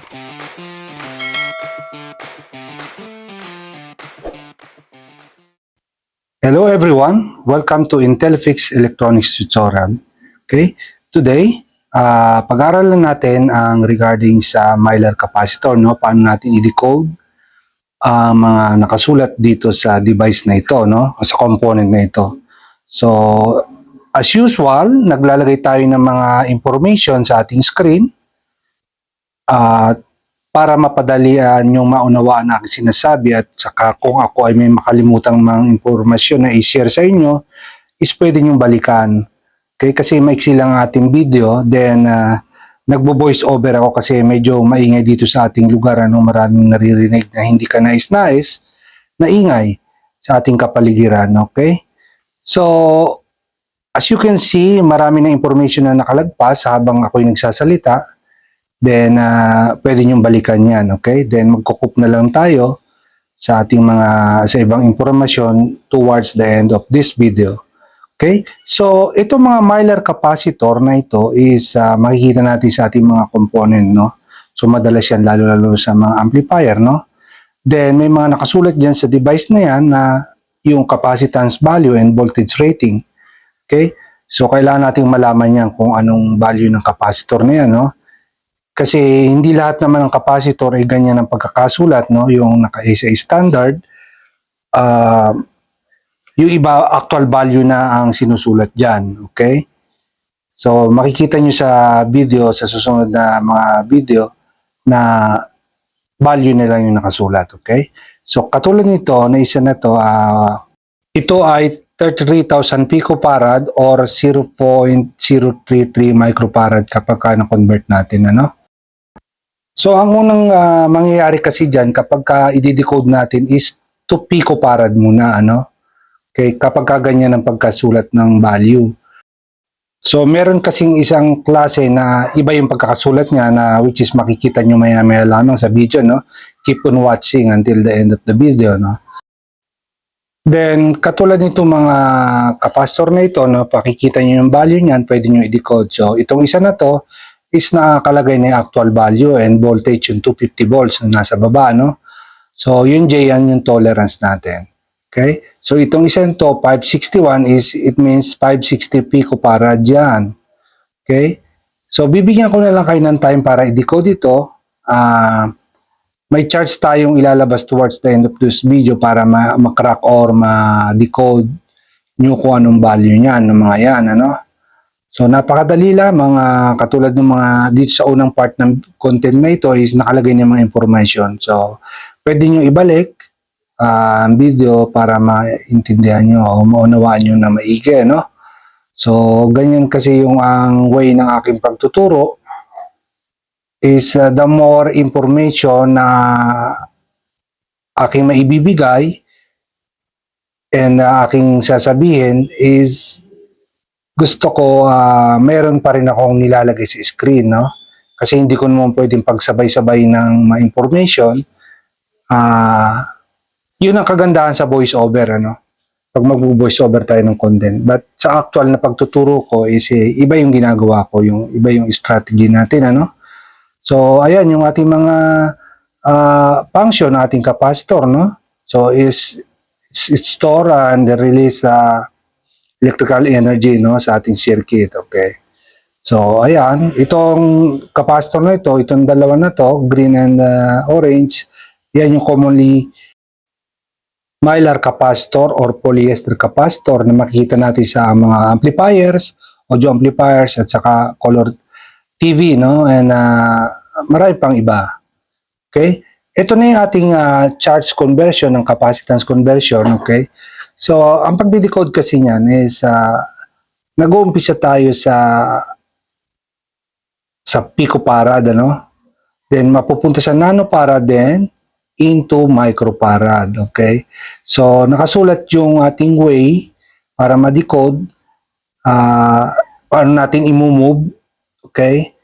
Hello everyone, welcome to Intelifix Electronics Tutorial. Okay, today pag-aaralan natin ang regarding sa Mylar capacitor, no? Paano natin i-decode ang mga nakasulat dito sa device na ito, no? O sa component na ito. So, as usual, naglalagay tayo ng mga information sa ating screen para mapadalian yung maunawaan na aking sinasabi, at saka kung ako ay may makalimutang mga impormasyon na i-share sa inyo, is pwede nyong balikan. Okay? Kasi maiksi lang ating video, then nagbo-voice over ako kasi medyo maingay dito sa ating lugar, maraming naririnig na hindi ka nais-nais na ingay sa ating kapaligiran. Okay? So, as you can see, marami na information na nakalagpas habang ako'y nagsasalita. Then, pwede nyong balikan yan, okay? Then, magkukup na lang tayo sa ating sa ibang impormasyon towards the end of this video. Okay? So, itong mga Mylar capacitor na ito is makikita natin sa ating mga component, no? So, madalas yan lalo-lalo sa mga amplifier, no? Then, may mga nakasulat dyan sa device na yan na yung capacitance value and voltage rating. Okay? So, kailangan nating malaman yan kung anong value ng capacitor na yan, no? Kasi hindi lahat naman ng capacitor ay ganyan ang pagkakasulat, no? Yung naka-SA standard, yung iba actual value na ang sinusulat dyan, okay? So, makikita nyo sa video, sa susunod na mga video, na value nila yung nakasulat, okay? So, katulad nito, na isa na to, ito ay 33,000 picofarad or 0.033 microfarad kapag na-convert natin, ano? So, ang unang mangyayari kasi dyan kapag i-decode natin is 2 picofarad muna, ano? Okay, kapag ganyan ang pagkasulat ng value. So, meron kasing isang klase na iba yung pagkakasulat niya na which is makikita nyo maya-maya lamang sa video, no? Keep on watching until the end of the video, no? Then, katulad nito mga capacitor na ito, no? Pakikita nyo yung value niyan, pwede nyo i-decode. So, itong isa na to, is nakakalagay na yung actual value and voltage yung 250 volts na nasa baba, no? So, yun yan yung tolerance natin. Okay? So, itong isang to, 561 is, it means 560 picofarad yan. Okay? So, bibigyan ko na lang kayo ng time para i-decode ito. May charts tayong ilalabas towards the end of this video para ma-crack or ma-decode nyo kung anong value niyan, ng mga yan, ano? So, napakadali lang, mga katulad ng mga dito sa unang part ng content na ito is nakalagay ng mga information. So, pwede nyo ibalik ang video para maintindihan nyo o maunawaan nyo na maigi, no? So, ganyan kasi yung ang way ng aking pagtuturo is the more information na aking maibibigay and aking sasabihin is gusto ko meron pa rin akong nilalagay sa screen, no? Kasi hindi ko naman pwedeng pagsabay-sabay ng mga information. Yun ang kagandahan sa voice over, ano? Pag mag-voice over tayo ng content. But sa actual na pagtuturo ko is iba yung ginagawa ko, yung iba yung strategy natin, ano? So, ayan yung ating mga function ng ating capacitor, no? So, is store and release electrical energy, no, sa ating circuit, okay? So, ayan, itong capacitor na ito, itong dalawa na to, green and orange, yan yung commonly Mylar capacitor or polyester capacitor na makikita natin sa mga amplifiers, audio amplifiers, at saka color TV, no, and marami pang iba. Okay? Ito na yung ating charge conversion ng capacitance conversion, okay? So, ang pagdidecode kasi niyan is nag-uumpisa tayo sa picofarad, ano? Then, mapupunta sa nanofarad din into microfarad, okay? So, nakasulat yung ating way para ma-decode, paano natin i-move, okay?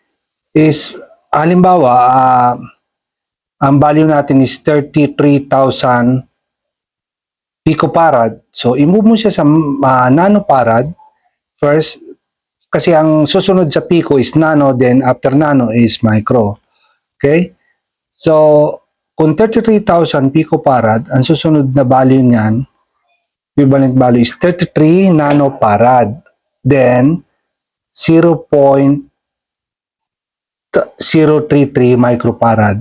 Is, halimbawa, ang value natin is 33,000 picofarad. So, i-move mo siya sa nanofarad first, kasi ang susunod sa pico is nano, then after nano is micro. Okay? So, kung 33,000 picofarad, ang susunod na value niyan, equivalent value is 33 nanofarad. Then, 0.033 microfarad.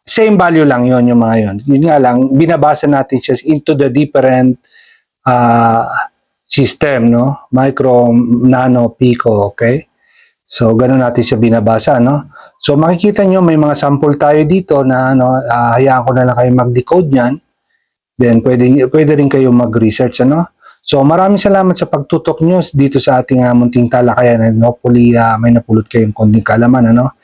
Same value lang yon yung mga yon. Yun nga lang, binabasa natin siya into the different system, no? Micro, nano, pico, okay? So, ganun natin siya binabasa, no? So, makikita nyo, may mga sample tayo dito na, hayaan ko na lang kayo mag-decode niyan. Then, pwede rin kayo mag-research, ano? So, maraming salamat sa pagtutok nyo dito sa ating munting talakayan. And hopefully, may napulot kayong konting kaalaman, ano?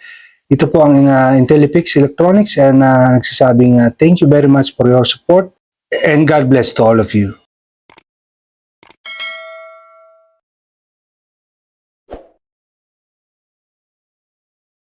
Ito po ang Intellipix Electronics and nagsasabing thank you very much for your support and God bless to all of you.